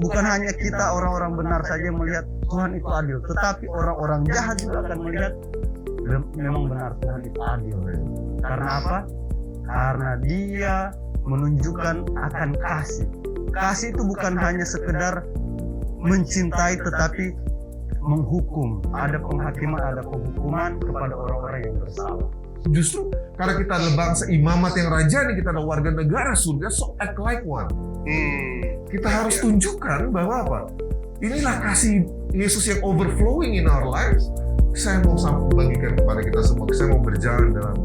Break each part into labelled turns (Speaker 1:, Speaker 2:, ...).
Speaker 1: bukan hanya kita orang-orang benar saja melihat Tuhan itu adil, tetapi orang-orang jahat juga akan melihat memang benar Tuhan itu adil. Karena apa? Karena Dia menunjukkan akan kasih. Kasih itu bukan hanya sekedar mencintai, tetapi menghukum. Ada penghakiman, ada penghukuman kepada orang-orang yang bersalah.
Speaker 2: Justru karena kita adalah bangsa imamat yang rajani, kita adalah warga negara surga, so act like one. Kita harus tunjukkan bahwa apa? Inilah kasih Yesus yang overflowing in our lives. Saya mau bagikan kepada kita semua. Saya mau berjalan dalam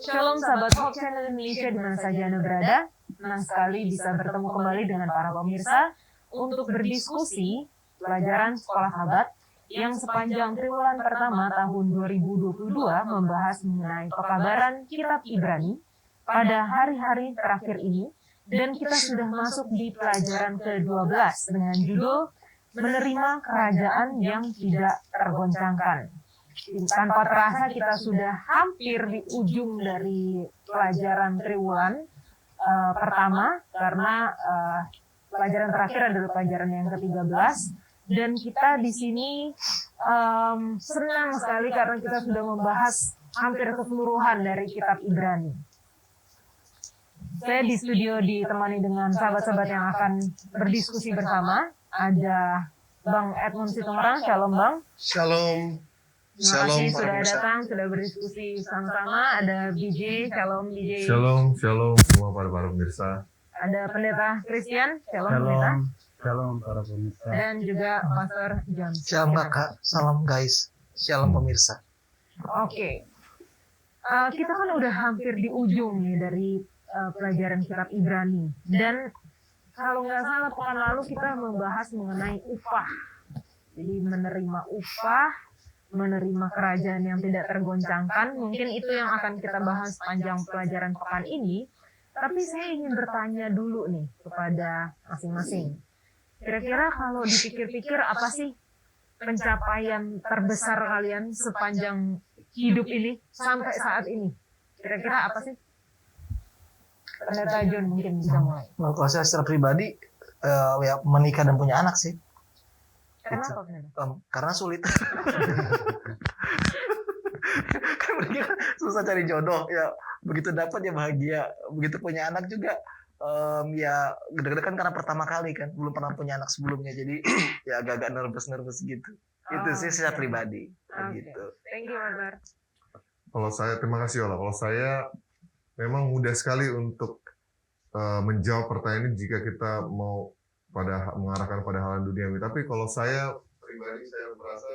Speaker 3: Shalom sahabat Hope Channel Indonesia di mana saja Anda berada. Senang sekali bisa bertemu kembali dengan para pemirsa untuk berdiskusi pelajaran sekolah sahabat yang sepanjang triwulan pertama tahun 2022 membahas mengenai pekabaran kitab Ibrani pada hari-hari terakhir ini, dan kita sudah masuk di pelajaran ke-12 dengan judul Menerima Kerajaan yang Tidak Tergoncangkan. Tanpa terasa kita sudah hampir di ujung dari pelajaran triwulan pertama, karena pelajaran terakhir adalah pelajaran yang ke-13, dan kita di sini senang sekali karena kita sudah membahas hampir keseluruhan dari kitab Ibrani. Saya di studio ditemani dengan sahabat-sahabat yang akan berdiskusi bersama. Ada Bang Edmund Situmorang. Shalom Bang.
Speaker 4: Shalom.
Speaker 3: Terima kasih sudah datang, sudah berdiskusi sama-sama. Ada BJ, Shalom BJ.
Speaker 2: Shalom semua para pemirsa.
Speaker 3: Ada Pendeta Christian, Shalom Pendeta.
Speaker 1: Shalom para pemirsa.
Speaker 3: Dan juga Pastor John.
Speaker 4: Shalom kakak, salam guys. Shalom pemirsa.
Speaker 3: Oke. Kita kan udah hampir di ujung nih dari pelajaran kitab Ibrani. Dan kalau nggak salah pekan lalu kita membahas mengenai upah. Jadi menerima upah, menerima kerajaan yang tidak tergoncangkan. Mungkin itu yang akan kita bahas panjang pelajaran pekan ini. Tapi saya ingin bertanya dulu nih kepada masing-masing. Kira-kira kalau dipikir-pikir apa sih pencapaian terbesar kalian sepanjang hidup ini sampai saat ini? Kira-kira apa sih? Pendeta John mungkin bisa mulai.
Speaker 4: Kalau saya secara pribadi ya menikah dan punya anak sih.
Speaker 3: Karena apa Pendeta?
Speaker 4: Karena sulit. Kan mereka susah cari jodoh ya. Begitu dapat ya bahagia. Begitu punya anak juga ya gede-gede kan karena pertama kali kan, belum pernah punya anak sebelumnya, jadi ya agak-agak nervous gitu. Itu sih secara pribadi. Gitu.
Speaker 3: Thank you Mazhar.
Speaker 2: Kalau saya, terima kasih Ola. Kalau saya memang mudah sekali untuk menjawab pertanyaan ini jika kita mau mengarahkan pada hal duniawi. Tapi kalau saya pribadi, saya merasa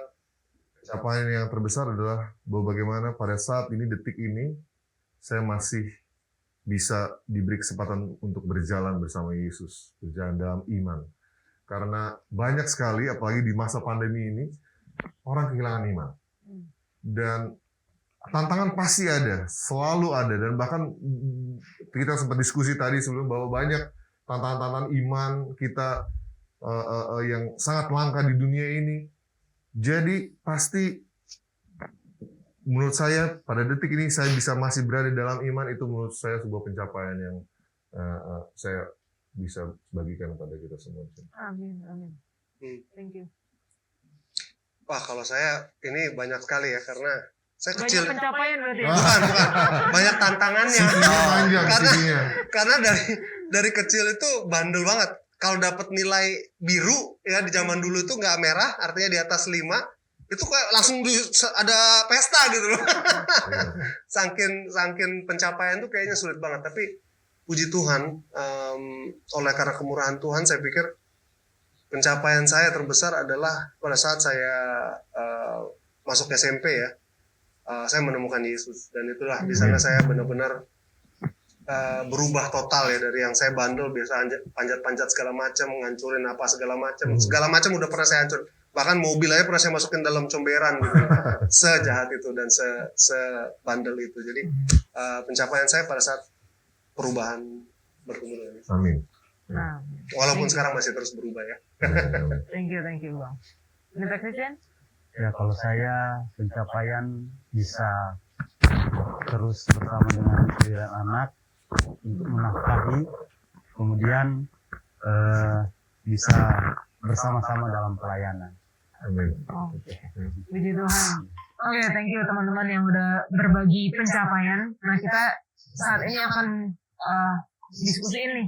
Speaker 2: pencapaian yang terbesar adalah bahwa bagaimana pada saat ini, detik ini, saya masih bisa diberi kesempatan untuk berjalan bersama Yesus, berjalan dalam iman. Karena banyak sekali, apalagi di masa pandemi ini, orang kehilangan iman. Dan tantangan pasti ada, selalu ada, dan bahkan kita sempat diskusi tadi sebelum bahwa banyak tantangan-tantangan iman kita yang sangat langka di dunia ini. Jadi pasti menurut saya pada detik ini saya bisa masih berada dalam iman, itu menurut saya sebuah pencapaian yang saya bisa bagikan kepada kita semua.
Speaker 3: Amin. Thank you.
Speaker 5: Wah, kalau saya ini banyak sekali ya, karena saya
Speaker 3: Banyak
Speaker 5: kecil.
Speaker 3: pencapaian berarti ya?
Speaker 5: Bukan. Banyak tantangannya. Karena dari kecil itu bandel banget. Kalau dapat nilai biru ya di zaman dulu itu nggak merah, artinya di atas 5, itu kayak langsung ada pesta gitu loh. Sangkin pencapaian tuh kayaknya sulit banget. Tapi puji Tuhan, oleh karena kemurahan Tuhan, saya pikir pencapaian saya terbesar adalah pada saat saya masuk SMP ya. saya menemukan Yesus, dan itulah di sana saya benar-benar berubah total ya, dari yang saya bandel biasa panjat-panjat segala macam, ngancurin apa segala macam udah pernah saya hancur, bahkan mobil aja pernah saya masukin dalam comberan gitu. Sejahat itu dan sebandel itu. Jadi pencapaian saya pada saat perubahan bertemu dengan Yesus.
Speaker 2: Amin.
Speaker 3: Nah,
Speaker 5: Walaupun sekarang masih terus berubah ya.
Speaker 3: thank you Bang. Minta Christian?
Speaker 1: Ya kalau saya pencapaian bisa terus bersama dengan istri dan anak untuk menafkahi, kemudian bisa bersama-sama dalam pelayanan.
Speaker 2: Amin.
Speaker 3: Oke. Puji Tuhan. Oke, thank you teman-teman yang udah berbagi pencapaian. Nah, kita saat ini akan diskusiin nih,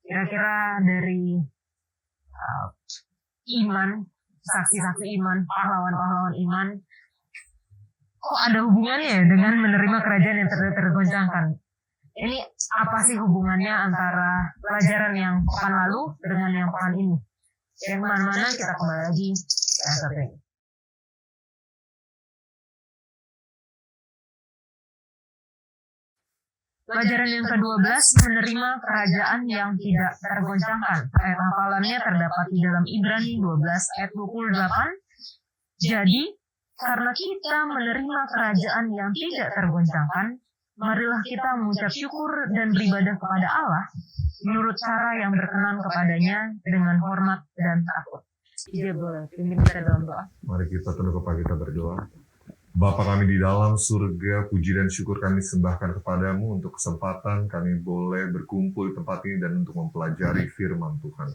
Speaker 3: kira-kira dari iman, saksi-saksi iman, pahlawan-pahlawan iman, kok ada hubungannya dengan menerima kerajaan yang tergoncangkan? Ini apa sih hubungannya antara pelajaran yang pekan lalu dengan yang pekan ini? Yang mana-mana kita kembali lagi ke yang satu ini. Pelajaran yang ke-12, menerima kerajaan yang tidak tergoncangkan. Ayat hafalannya terdapat di dalam Ibrani 12 ayat 28. Jadi, karena kita menerima kerajaan yang tidak tergoncangkan, marilah kita mengucap syukur dan beribadah kepada Allah menurut cara yang berkenan kepadanya dengan hormat dan takut. Iya boleh, pimpin kita dalam doa.
Speaker 2: Mari kita tunduk kepala kita berdoa. Bapa kami di dalam surga, puji dan syukur kami sembahkan kepadamu untuk kesempatan kami boleh berkumpul di tempat ini dan untuk mempelajari firman Tuhan.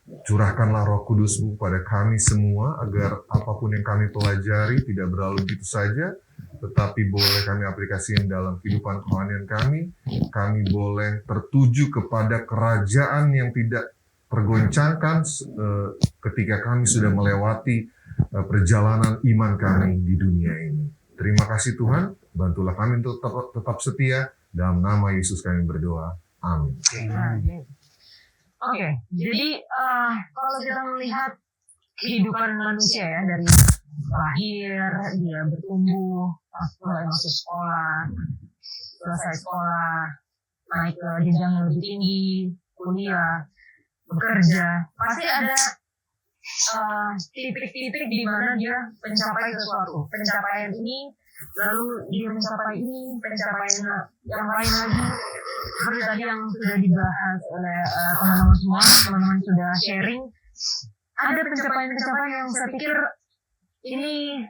Speaker 2: Curahkanlah Roh Kudus-Mu pada kami semua agar apapun yang kami pelajari tidak berlalu begitu saja, tetapi boleh kami aplikasikan dalam kehidupan kerohanian kami. Kami boleh tertuju kepada kerajaan yang tidak tergoncangkan ketika kami sudah melewati perjalanan iman kami di dunia ini. Terima kasih Tuhan, bantulah kami untuk tetap setia. Dalam nama Yesus kami berdoa. Amin.
Speaker 3: Oke, jadi kalau kita melihat kehidupan manusia ya, dari lahir, dia bertumbuh, mulai masuk sekolah, selesai sekolah, naik ke jenjang yang lebih tinggi, kuliah, bekerja, pasti ada titik-titik di mana dia mencapai sesuatu. Pencapaian ini, lalu dia mencapai ini, pencapaian yang lain lagi. Seperti tadi yang sudah dibahas oleh teman-teman semua, teman-teman sudah sharing. Ada pencapaian-pencapaian yang saya pikir ini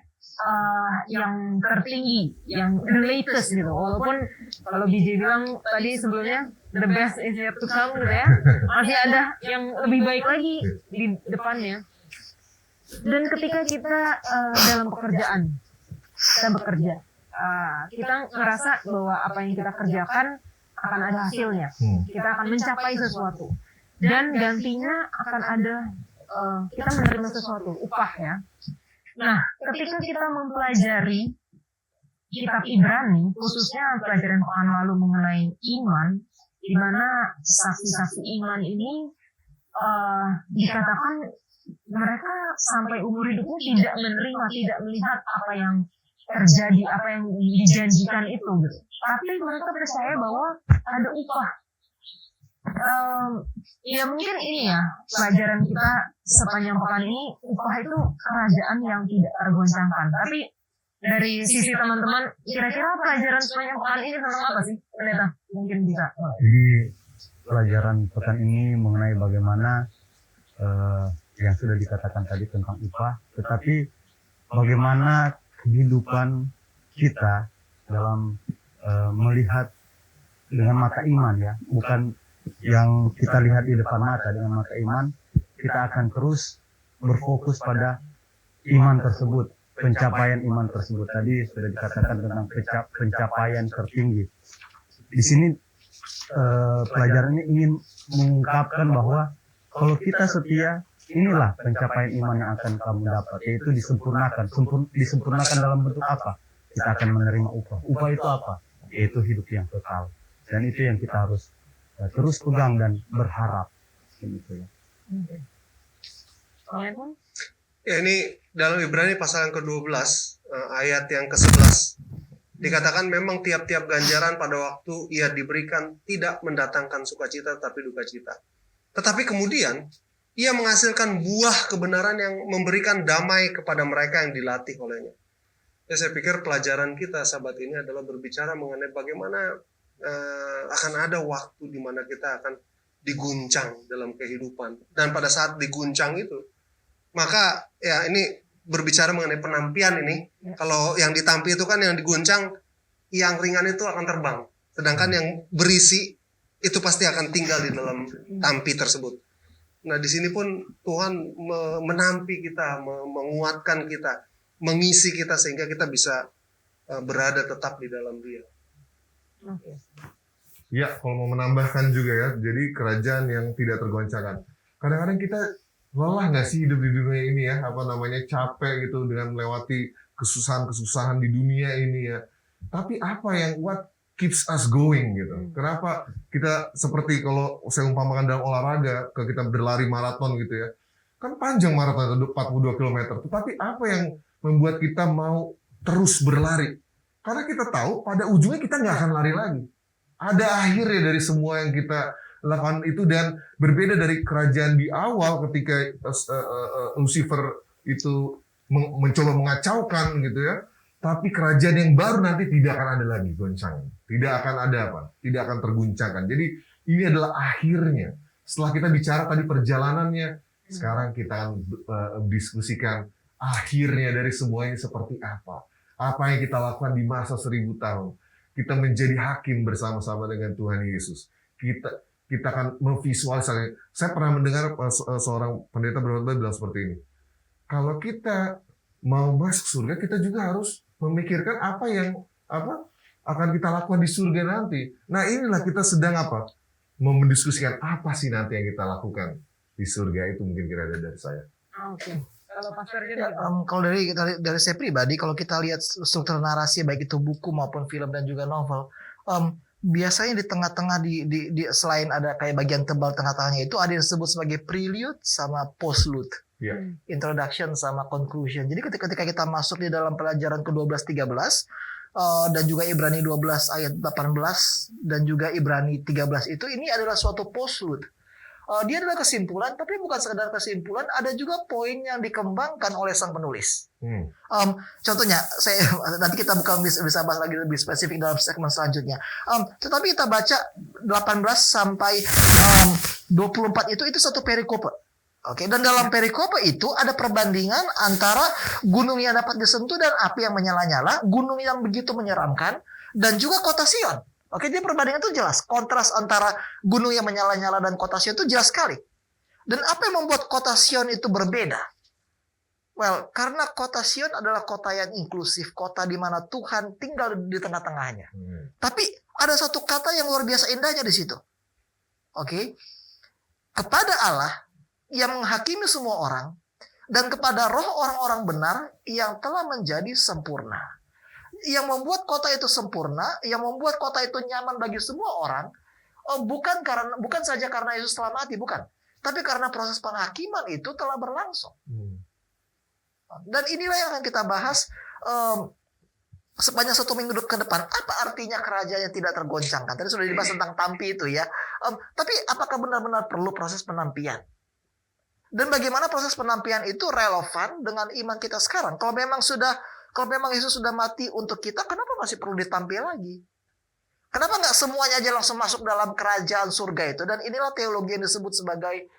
Speaker 3: yang tertinggi, yang the latest gitu. Walaupun kalau BJ bilang tadi sebelumnya the best is yet to come gitu ya, masih ada yang lebih baik lagi di depannya. Dan ketika kita dalam pekerjaan, kita bekerja, kita ngerasa bahwa apa yang kita kerjakan akan ada hasilnya. Kita akan mencapai sesuatu. Dan gantinya akan ada, kita menerima sesuatu, upah ya. Nah, ketika kita mempelajari kitab Ibrani, khususnya pelajaran pekan lalu mengenai iman, di mana saksi-saksi iman ini dikatakan mereka sampai umur hidupnya tidak menerima, tidak melihat apa yang terjadi, apa yang dijanjikan itu gitu. Tapi mereka percaya bahwa ada upah. Ya mungkin ini ya pelajaran kita sepanjang pekan ini, upah itu kerajaan yang tidak tergoncangkan. Tapi dari sisi teman-teman, kira-kira pelajaran sepanjang pekan ini tentang apa sih, Pendeta? Mungkin bisa.
Speaker 1: Jadi pelajaran pekan ini mengenai bagaimana yang sudah dikatakan tadi tentang upah, tetapi bagaimana kehidupan kita dalam melihat dengan mata iman ya, bukan yang kita lihat di depan mata. Dengan mata iman kita akan terus berfokus pada iman tersebut, pencapaian iman tersebut. Tadi sudah dikatakan tentang pencapaian tertinggi. Di sini pelajaran ini ingin mengungkapkan bahwa kalau kita setia, inilah pencapaian iman yang akan kamu dapat, yaitu disempurnakan. Disempurnakan dalam bentuk apa? Kita akan menerima upah. Upah itu apa? Yaitu hidup yang kekal. Dan itu yang kita harus terus pegang dan berharap. Gitu ya.
Speaker 5: Ya, ini dalam Ibrani pasal yang ke-12, ayat yang ke-11. Dikatakan memang tiap-tiap ganjaran pada waktu ia diberikan tidak mendatangkan sukacita tapi duka cita. Tetapi kemudian ia menghasilkan buah kebenaran yang memberikan damai kepada mereka yang dilatih olehnya. Ya, saya pikir pelajaran kita sahabat ini adalah berbicara mengenai bagaimana akan ada waktu di mana kita akan diguncang dalam kehidupan. Dan pada saat diguncang itu, maka ya ini berbicara mengenai penampian ini. Kalau yang ditampi itu kan yang diguncang, yang ringan itu akan terbang. Sedangkan yang berisi itu pasti akan tinggal di dalam tampi tersebut. Nah, di sini pun Tuhan menampi kita, menguatkan kita, mengisi kita sehingga kita bisa berada tetap di dalam Dia.
Speaker 2: Ya, kalau mau menambahkan juga ya, jadi kerajaan yang tidak tergoncangkan. Kadang-kadang kita lelah nggak sih hidup di dunia ini ya, capek gitu dengan melewati kesusahan-kesusahan di dunia ini ya. Tapi apa yang what keeps us going gitu? Kenapa kita seperti kalau saya umpamakan dalam olahraga, kita berlari maraton gitu ya, kan panjang maraton 42 km. Tetapi apa yang membuat kita mau terus berlari? Karena kita tahu pada ujungnya kita nggak akan lari lagi. Ada akhirnya dari semua yang kita lakukan itu, dan berbeda dari kerajaan di awal ketika Lucifer itu mencoba mengacaukan gitu ya. Tapi kerajaan yang baru nanti tidak akan ada lagi goncangan. Tidak akan ada apa? Tidak akan terguncangkan. Jadi ini adalah akhirnya. Setelah kita bicara tadi perjalanannya, sekarang kita akan diskusikan akhirnya dari semuanya seperti apa. Apa yang kita lakukan di masa 1000 tahun. Kita menjadi hakim bersama-sama dengan Tuhan Yesus. Kita akan memvisualisasi. Saya pernah mendengar seorang pendeta berkhotbah bilang seperti ini. Kalau kita mau masuk surga, kita juga harus memikirkan apa yang akan kita lakukan di surga nanti. Nah, inilah kita sedang mau mendiskusikan apa sih nanti yang kita lakukan di surga. Itu mungkin kira-kira dari saya.
Speaker 3: Oke. Kalau Pastor John,
Speaker 4: Kalau dari saya pribadi, kalau kita lihat struktur narasi baik itu buku maupun film dan juga novel, biasanya di tengah-tengah di selain ada kayak bagian tebal tengah-tengahnya itu ada yang disebut sebagai prelude sama postlude.
Speaker 2: Yeah.
Speaker 4: Introduction sama conclusion. Jadi ketika kita masuk di dalam pelajaran ke-12 13 dan juga Ibrani 12 ayat 18 dan juga Ibrani 13 itu, ini adalah suatu postlude. Dia adalah kesimpulan, tapi bukan sekedar kesimpulan, ada juga poin yang dikembangkan oleh sang penulis. Contohnya, nanti kita bisa bahas lagi lebih spesifik dalam segmen selanjutnya. Tetapi kita baca 18 sampai 24 itu satu perikope. Oke, dan dalam perikope itu ada perbandingan antara gunung yang dapat disentuh dan api yang menyala-nyala, gunung yang begitu menyeramkan, dan juga kota Sion. Oke, dia perbandingan itu jelas. Kontras antara gunung yang menyala-nyala dan kota Sion itu jelas sekali. Dan apa yang membuat kota Sion itu berbeda? Well, karena kota Sion adalah kota yang inklusif, kota di mana Tuhan tinggal di tengah-tengahnya. Tapi ada satu kata yang luar biasa indahnya di situ. Oke, kepada Allah yang menghakimi semua orang, dan kepada roh orang-orang benar yang telah menjadi sempurna. Yang membuat kota itu sempurna, yang membuat kota itu nyaman bagi semua orang, bukan saja karena Yesus telah mati, bukan. Tapi karena proses penghakiman itu telah berlangsung. Dan inilah yang akan kita bahas sepanjang 1 minggu ke depan. Apa artinya kerajaan yang tidak tergoncangkan? Tadi sudah dibahas tentang tampi itu ya. Tapi apakah benar-benar perlu proses penampian? Dan bagaimana proses penampian itu relevan dengan iman kita sekarang? Kalau memang Yesus sudah mati untuk kita, kenapa masih perlu ditampil lagi? Kenapa nggak semuanya aja langsung masuk dalam kerajaan surga itu? Dan inilah teologi yang disebut sebagai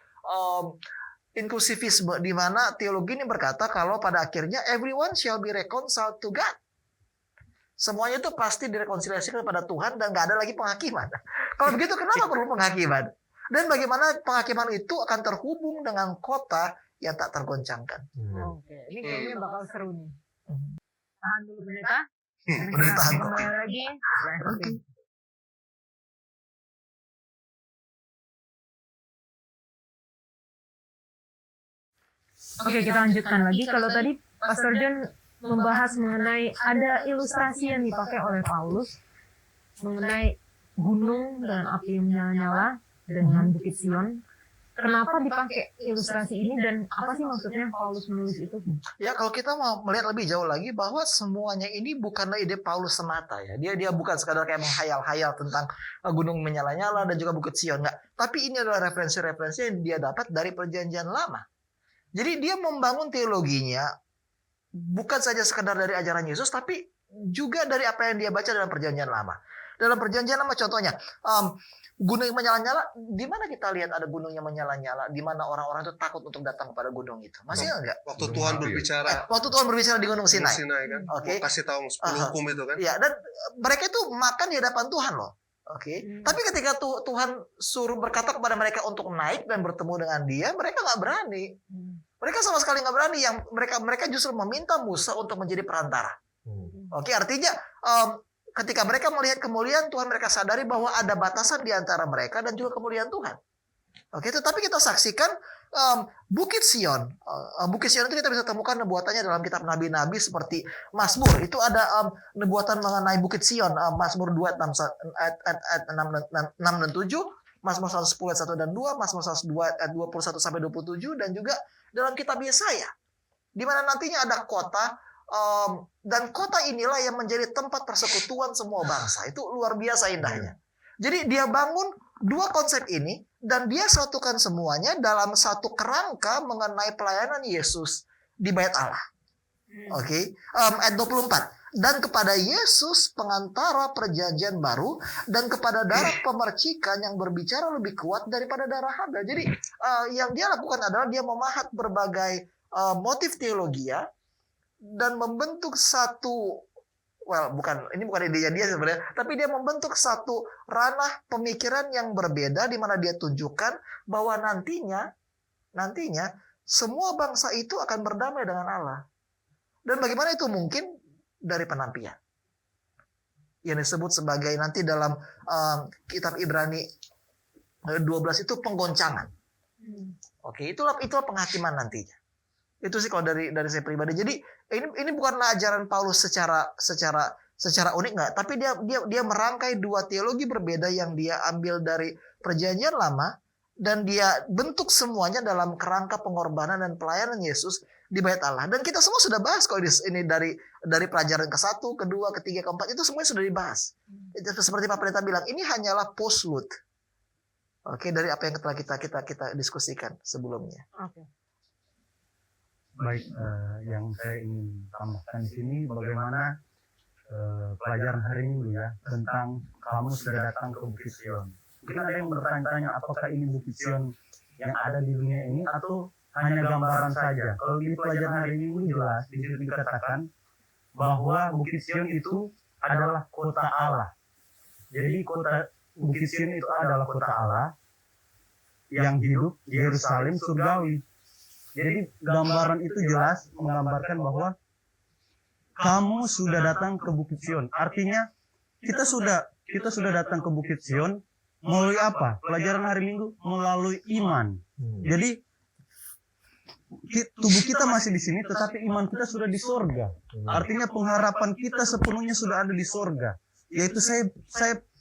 Speaker 4: inklusivisme, di mana teologi ini berkata kalau pada akhirnya everyone shall be reconciled to God. Semuanya itu pasti direkonsiliasikan kepada Tuhan dan nggak ada lagi penghakiman. Kalau begitu, kenapa perlu penghakiman? Dan bagaimana penghakiman itu akan terhubung dengan kota yang tak tergoncangkan?
Speaker 3: Oke, ini kayaknya bakal seru nih. Tahan dulu pendeta.
Speaker 4: Udah tahan.
Speaker 3: Kembali lagi. Oke. Oke, kita lanjutkan lagi. Kalau tadi Pastor John membahas mengenai ada ilustrasi yang dipakai oleh Paulus mengenai gunung dan api yang menyala-nyala dengan Bukit Sion. kenapa dipakai ilustrasi ini dan apa sih maksudnya Paulus menulis itu?
Speaker 4: Ya kalau kita mau melihat lebih jauh lagi bahwa semuanya ini bukanlah ide Paulus semata ya. Dia bukan sekadar kayak menghayal-hayal tentang gunung menyala-nyala dan juga Bukit Sion, enggak. Tapi ini adalah referensi-referensi yang dia dapat dari Perjanjian Lama. Jadi dia membangun teologinya bukan saja sekadar dari ajaran Yesus, tapi juga dari apa yang dia baca dalam Perjanjian Lama. Dalam Perjanjian Lama contohnya, gunung yang menyala-nyala, di mana kita lihat ada gunung yang menyala-nyala, di mana orang-orang itu takut untuk datang kepada gunung itu. Masih enggak?
Speaker 5: Waktu Tuhan berbicara
Speaker 4: Waktu Tuhan berbicara di Gunung Sinai.
Speaker 5: kan,
Speaker 4: Oke.
Speaker 5: mau kasih tahu 10 hukum itu kan.
Speaker 4: Ya, dan mereka itu makan di hadapan Tuhan loh. Oke. Tapi ketika Tuhan suruh berkata kepada mereka untuk naik dan bertemu dengan Dia, mereka nggak berani. Mereka sama sekali nggak berani. Yang mereka justru meminta Musa untuk menjadi perantara. Oke, artinya ketika mereka melihat kemuliaan Tuhan, mereka sadari bahwa ada batasan di antara mereka dan juga kemuliaan Tuhan. Oke, tetapi kita saksikan Bukit Sion. Bukit Sion itu kita bisa temukan nubuatannya dalam kitab nabi-nabi seperti Mazmur. Itu ada nubuatan mengenai Bukit Sion. Mazmur 2 ayat 6 dan 7, Mazmur 110 ayat 1 dan 2, Mazmur 102 ayat 21 sampai 27, dan juga dalam kitab Yesaya, di mana nantinya ada kota, dan kota inilah yang menjadi tempat persekutuan semua bangsa. Itu luar biasa indahnya. Jadi dia bangun dua konsep ini dan dia satukan semuanya dalam satu kerangka mengenai pelayanan Yesus di Bait Allah. Oke, ayat 24. Dan kepada Yesus pengantara perjanjian baru dan kepada darah pemercikan yang berbicara lebih kuat daripada darah Habel. Jadi yang dia lakukan adalah dia memahat berbagai motif teologia dan membentuk satu, ini bukan idenya dia sebenarnya, tapi dia membentuk satu ranah pemikiran yang berbeda di mana dia tunjukkan bahwa nantinya semua bangsa itu akan berdamai dengan Allah. Dan bagaimana itu mungkin? Dari penampian. Yang disebut sebagai nanti dalam kitab Ibrani 12 itu penggoncangan. Oke, itulah penghakiman nantinya. Itu sih kalau dari saya pribadi. Jadi ini bukanlah ajaran Paulus secara unik nggak, tapi dia merangkai dua teologi berbeda yang dia ambil dari Perjanjian Lama dan dia bentuk semuanya dalam kerangka pengorbanan dan pelayanan Yesus di Bait Allah. Dan kita semua sudah bahas kalau ini dari pelajaran ke-1, kedua, ketiga, keempat itu semuanya sudah dibahas. Itu seperti Pak Pendeta bilang, ini hanyalah postlude. Oke, dari apa yang telah kita diskusikan sebelumnya.
Speaker 3: Oke.
Speaker 1: Baik, yang saya ingin tambahkan di sini bagaimana pelajaran hari ini ya tentang kamu sudah datang ke Bukit Sion. Mungkin ada yang bertanya-tanya apakah ini Bukit Sion yang ada di dunia ini atau hanya gambaran saja. Kalau di pelajaran hari ini jelas di situ dikatakan bahwa Bukit Sion itu adalah kota Allah. Jadi Bukit Sion itu adalah kota Allah yang hidup di Yerusalem surgawi. Jadi gambaran itu jelas menggambarkan bahwa kamu sudah datang ke Bukit Sion. Artinya kita sudah datang ke Bukit Sion melalui apa? Pelajaran hari Minggu melalui iman. Jadi tubuh kita masih di sini, tetapi iman kita sudah di sorga. Artinya pengharapan kita sepenuhnya sudah ada di sorga. Yaitu saya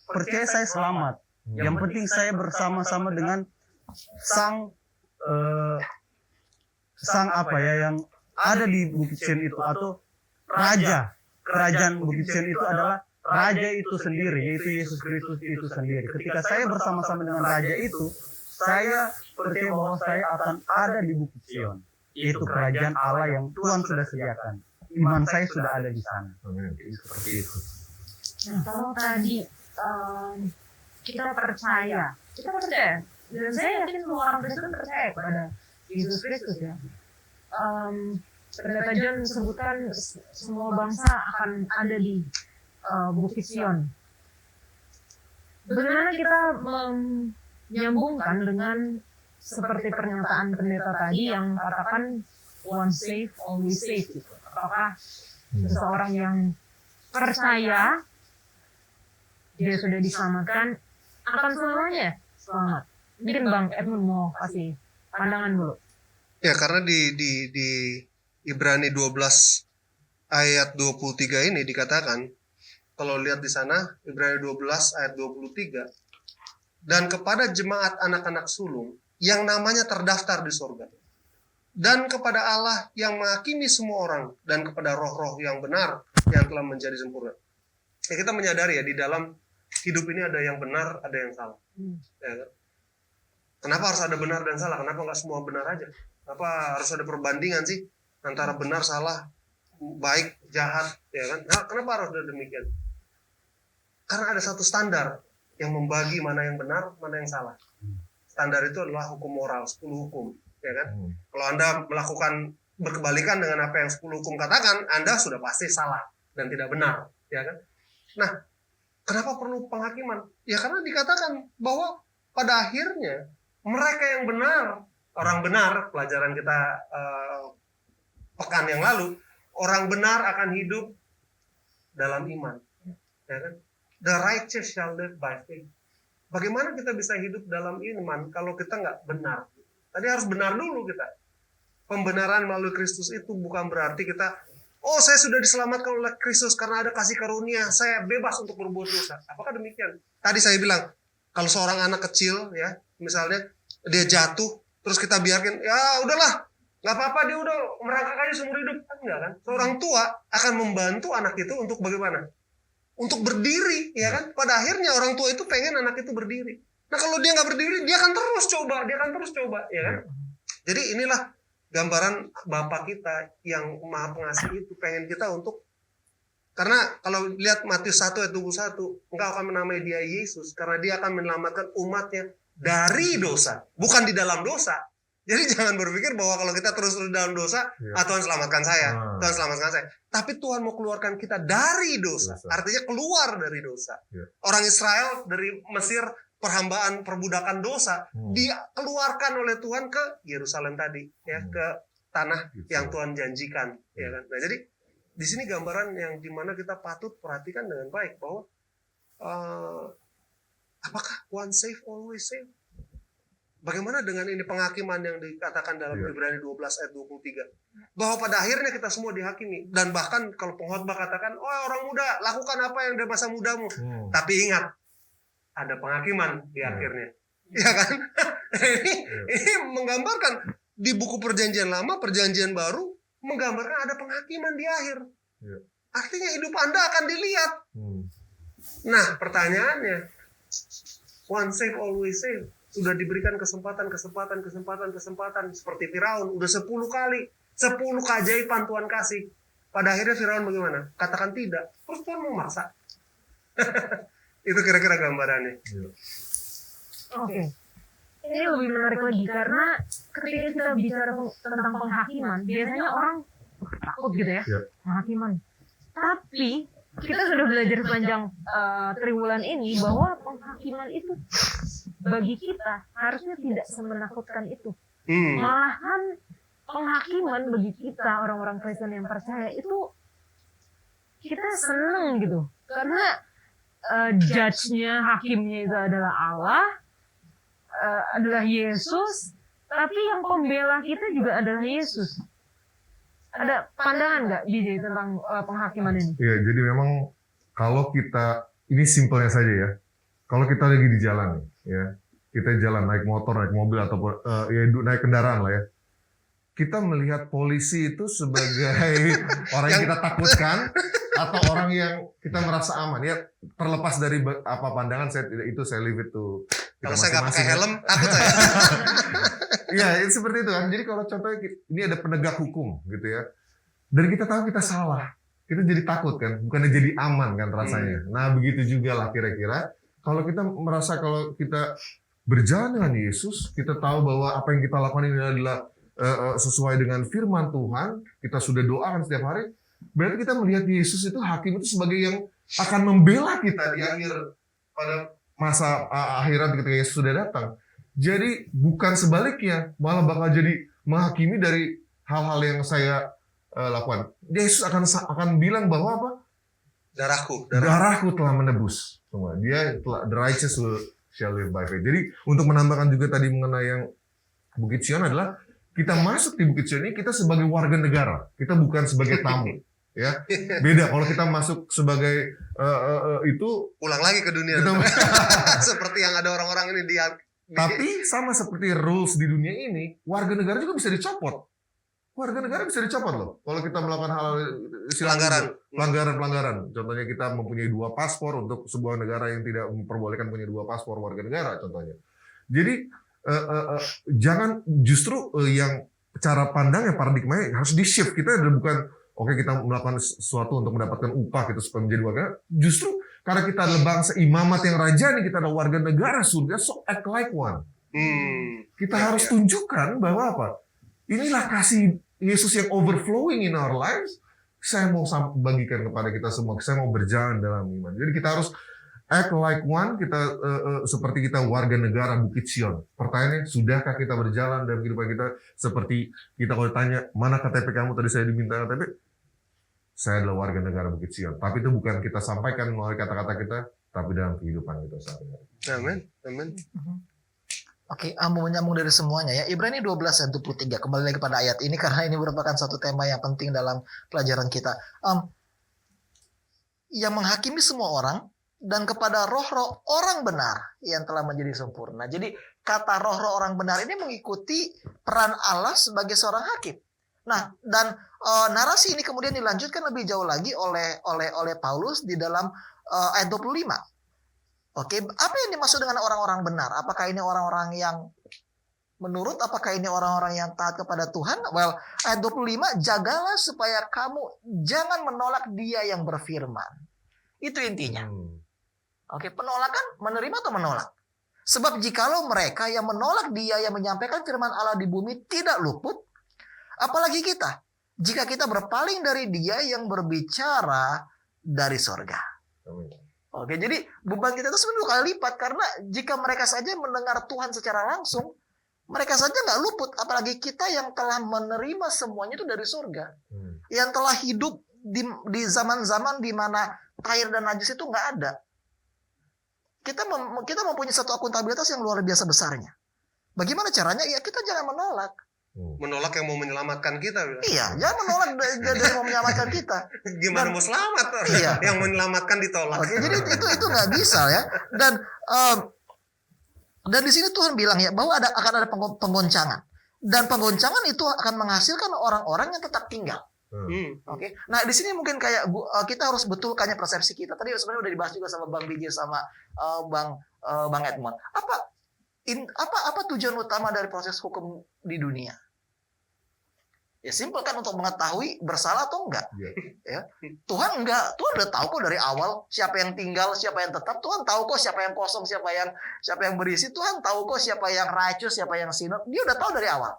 Speaker 1: percaya saya selamat. Yang penting saya bersama-sama dengan sang apa ya yang ada di Bukit Sion itu, atau raja. Kerajaan Bukit Sion itu adalah raja itu sendiri, yaitu Yesus Kristus itu sendiri. Ketika saya bersama-sama dengan raja itu, saya percaya bahwa saya akan ada di Bukit Sion, yaitu kerajaan Allah yang Tuhan sudah sediakan. Iman saya sudah ada di sana. Seperti itu.
Speaker 3: Nah, kalau tadi kita percaya, dan saya yakin semua orang Kristen percaya kepada Yesus Kristus ya. Pendeta John sebutkan semua bangsa akan ada di Bukit Sion. Bagaimana kita menyambungkan dengan seperti pernyataan pendeta tadi yang katakan once saved, always saved gitu. Apakah seseorang yang percaya dia sudah diselamatkan akan selamanya selamat? Mungkin Bang Edmund mau kasih pandangan dulu.
Speaker 5: Ya, karena di Ibrani 12 ayat 23 ini dikatakan, kalau lihat di sana Ibrani 12 ayat 23, dan kepada jemaat anak-anak sulung yang namanya terdaftar di surga. Dan kepada Allah yang menghakimi semua orang, dan kepada roh-roh yang benar yang telah menjadi sempurna. Ya, kita menyadari ya, di dalam hidup ini ada yang benar, ada yang salah. Ya kan? Kenapa harus ada benar dan salah? Kenapa nggak semua benar aja? Kenapa harus ada perbandingan sih antara benar, salah, baik, jahat? Ya kan? Nah, kenapa harus ada demikian? Karena ada satu standar yang membagi mana yang benar, mana yang salah. Standar itu adalah hukum moral, 10 hukum. Ya kan? Kalau Anda melakukan berkebalikan dengan apa yang 10 hukum katakan, Anda sudah pasti salah dan tidak benar. Ya kan? Nah, kenapa perlu penghakiman? Ya karena dikatakan bahwa pada akhirnya mereka yang benar, orang benar, pelajaran kita pekan yang lalu, orang benar akan hidup dalam iman. Ya kan? The righteous shall live by faith. Bagaimana kita bisa hidup dalam iman kalau kita nggak benar? Tadi harus benar dulu kita. Pembenaran melalui Kristus itu bukan berarti kita, oh saya sudah diselamatkan oleh Kristus karena ada kasih karunia, saya bebas untuk berbuat dosa. Apakah demikian? Tadi saya bilang, kalau seorang anak kecil ya, misalnya dia jatuh, terus kita biarkan, ya udahlah, nggak apa-apa, dia udah merangkak aja seumur hidup. Enggak kan? Seorang tua akan membantu anak itu untuk bagaimana? Untuk berdiri, ya kan? Pada akhirnya orang tua itu pengen anak itu berdiri. Nah kalau dia nggak berdiri, dia akan terus coba, ya kan? Jadi inilah gambaran Bapa kita yang Maha Pengasih itu pengen kita untuk, karena kalau lihat Matius 1 ayat 21, engkau akan menamai dia Yesus karena dia akan menyelamatkan umatnya dari dosa, bukan di dalam dosa. Jadi jangan berpikir bahwa kalau kita terus di dalam dosa, Tuhan selamatkan saya, Tuhan selamatkan saya. Tapi Tuhan mau keluarkan kita dari dosa, artinya keluar dari dosa. Orang Israel dari Mesir, perhambaan perbudakan dosa, dikeluarkan oleh Tuhan ke Yerusalem tadi, ya, ke tanah yang Tuhan janjikan, ya kan. Nah, jadi di sini gambaran yang dimana kita patut perhatikan dengan baik bahwa apakah one save always save? Bagaimana dengan ini penghakiman yang dikatakan dalam Ibrani 12 ayat 23? Bahwa pada akhirnya kita semua dihakimi. Dan bahkan kalau pengkhotbah katakan, oh orang muda, lakukan apa yang dari masa mudamu. Tapi ingat, ada penghakiman di akhirnya. Ya kan? ini menggambarkan di buku perjanjian lama, perjanjian baru, menggambarkan ada penghakiman di akhir. Artinya hidup Anda akan dilihat. Nah, pertanyaannya, one save, always save. Sudah diberikan kesempatan seperti Firaun, udah 10 kali, 10 keajaiban Tuhan kasih. Pada akhirnya Firaun bagaimana? Katakan tidak. Terus Tuhan memaksa. Itu kira-kira gambarannya.
Speaker 3: Oke. Ini lebih menarik lagi karena ketika kita bicara tentang penghakiman, biasanya orang takut gitu ya, penghakiman. Tapi kita sudah belajar sepanjang triwulan ini bahwa penghakiman itu bagi kita harusnya tidak semenakutkan itu. Malahan penghakiman bagi kita orang-orang Kristen yang percaya itu kita seneng gitu, karena judge-nya, hakimnya itu adalah Allah, adalah Yesus, tapi yang pembela kita juga adalah Yesus. Ada pandangan nggak BJ tentang penghakiman ini?
Speaker 2: Ya, jadi memang kalau kita, ini simpelnya saja ya, kalau kita lagi di jalan nih, ya, kita jalan naik motor, naik mobil ataupun ya naik kendaraan lah ya, kita melihat polisi itu sebagai orang yang kita takutkan atau orang yang kita merasa aman ya, terlepas dari apa pandangan saya itu saya leave it to
Speaker 5: kalau saya nggak pakai helm takut saya.
Speaker 2: Ya itu seperti itu kan. Jadi kalau contohnya ini ada penegak hukum gitu ya, dan kita tahu kita salah, kita jadi takut kan, bukannya jadi aman kan rasanya. Nah begitu juga lah kira-kira kalau kita merasa kalau kita berjalan dengan Yesus, kita tahu bahwa apa yang kita lakukan ini adalah sesuai dengan firman Tuhan, kita sudah doakan setiap hari, berarti kita melihat Yesus itu hakim itu sebagai yang akan membela kita di akhir pada masa akhirat ketika Yesus sudah datang. Jadi bukan sebaliknya, malah bakal jadi menghakimi dari hal-hal yang saya lakukan. Yesus akan bilang bahwa apa? Darahku telah menebus semua. Dia telah, the righteous shall live by faith. Jadi untuk menambahkan juga tadi mengenai yang Bukit Sion adalah kita masuk di Bukit Sion ini kita sebagai warga negara, kita bukan sebagai tamu. Ya, beda kalau kita masuk sebagai itu
Speaker 5: pulang lagi ke dunia. Seperti yang ada orang-orang ini
Speaker 2: Tapi sama seperti rules di dunia ini, warga negara juga bisa dicopot. Warga negara bisa dicopot loh. Kalau kita melakukan hal pelanggaran. Contohnya kita mempunyai 2 paspor untuk sebuah negara yang tidak memperbolehkan punya 2 paspor warga negara contohnya. Jadi jangan justru yang cara pandangnya paradigmanya harus di shift. Kita bukan oke kita melakukan sesuatu untuk mendapatkan upah gitu supaya menjadi warga. Justru karena kita adalah bangsa imamat yang raja nih, kita adalah warga negara surga, so act like one. Kita harus tunjukkan bahwa apa? Inilah kasih Yesus yang overflowing in our lives. Saya mau bagikan kepada kita semua. Saya mau berjalan dalam iman. Jadi kita harus act like one. Kita seperti kita warga negara Bukit Sion. Pertanyaannya, sudahkah kita berjalan dalam kehidupan kita seperti kita kalau ditanya mana KTP kamu, tadi saya diminta KTP. Saya adalah warga negara Bukit Sion. Tapi itu bukan kita sampaikan melalui kata-kata kita, tapi dalam kehidupan kita sehari-hari.
Speaker 5: Amin. Amin.
Speaker 4: Oke, mau menyambung dari semuanya ya. Ibrani 12 ayat 23. Kembali lagi pada ayat ini karena ini merupakan satu tema yang penting dalam pelajaran kita. Yang menghakimi semua orang dan kepada roh-roh orang benar yang telah menjadi sempurna. Jadi kata roh-roh orang benar ini mengikuti peran Allah sebagai seorang hakim. Nah, dan narasi ini kemudian dilanjutkan lebih jauh lagi oleh Paulus di dalam ayat 25. Oke, apa yang dimaksud dengan orang-orang benar? Apakah ini orang-orang yang menurut? Apakah ini orang-orang yang taat kepada Tuhan? Well, ayat 25, jagalah supaya kamu jangan menolak Dia yang berfirman. Itu intinya. Oke, penolakan menerima atau menolak? Sebab jikalau mereka yang menolak Dia yang menyampaikan firman Allah di bumi tidak luput, apalagi kita, jika kita berpaling dari Dia yang berbicara dari sorga. Oke, jadi beban kita itu sebenarnya 2 kali lipat. Karena jika mereka saja mendengar Tuhan secara langsung, mereka saja nggak luput. Apalagi kita yang telah menerima semuanya itu dari surga. Yang telah hidup di zaman-zaman di mana air dan najis itu nggak ada. Kita mempunyai satu akuntabilitas yang luar biasa besarnya. Bagaimana caranya? Ya kita jangan menolak.
Speaker 5: Menolak yang mau menyelamatkan kita.
Speaker 4: Iya, jangan menolak dari mau menyelamatkan kita.
Speaker 5: Gimana mau selamat?
Speaker 4: Iya.
Speaker 5: Yang menyelamatkan ditolak.
Speaker 4: Oke, jadi itu nggak bisa ya. Dan di sini Tuhan bilang ya bahwa akan ada penggoncangan. Dan penggoncangan itu akan menghasilkan orang-orang yang tetap tinggal. Oke. Nah, di sini mungkin kayak kita harus betulkannya persepsi kita. Tadi sebenarnya udah dibahas juga sama Bang Biji sama Bang Edmond. Apa tujuan utama dari proses hukum di dunia? Ya simpel kan, untuk mengetahui bersalah atau enggak. Ya. Tuhan udah tahu kok dari awal siapa yang tinggal, siapa yang tetap. Tuhan tahu kok siapa yang kosong, siapa yang berisi. Tuhan tahu kok siapa yang righteous, siapa yang sinner. Dia udah tahu dari awal.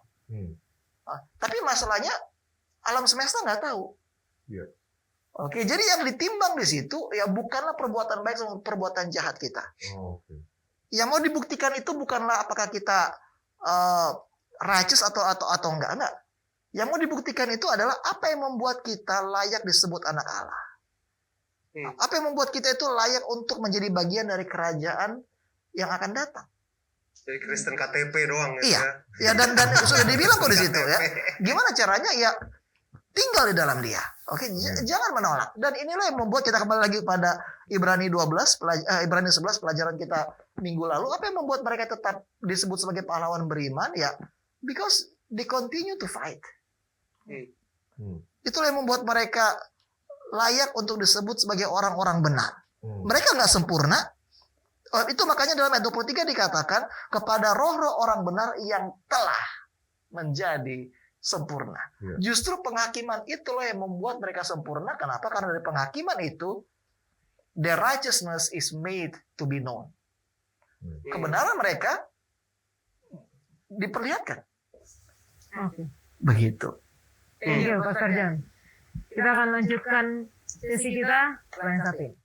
Speaker 4: Tapi masalahnya alam semesta nggak tahu. Oke, jadi yang ditimbang di situ ya bukanlah perbuatan baik sama perbuatan jahat kita. Yang mau dibuktikan itu bukanlah apakah kita righteous atau enggak. Yang mau dibuktikan itu adalah apa yang membuat kita layak disebut anak Allah. Apa yang membuat kita itu layak untuk menjadi bagian dari kerajaan yang akan datang.
Speaker 5: Jadi Kristen KTP doang
Speaker 4: ya. Iya. Ya dan sudah dibilang kok di situ ya. Gimana caranya? Ya tinggal di dalam Dia. Oke, jangan menolak. Dan inilah yang membuat kita kembali lagi pada Ibrani 11 pelajaran kita minggu lalu. Apa yang membuat mereka tetap disebut sebagai pahlawan beriman? Ya, because they continue to fight. Itulah yang membuat mereka layak untuk disebut sebagai orang-orang benar. Mereka nggak sempurna. Itu makanya dalam ayat 23 dikatakan kepada roh-roh orang benar yang telah menjadi sempurna. Justru penghakiman itulah yang membuat mereka sempurna. Kenapa? Karena dari penghakiman itu their righteousness is made to be known. Kebenaran mereka diperlihatkan. Begitu.
Speaker 3: Thank you, Pastor John. Kita akan lanjutkan sesi kita setelah yang satu ini.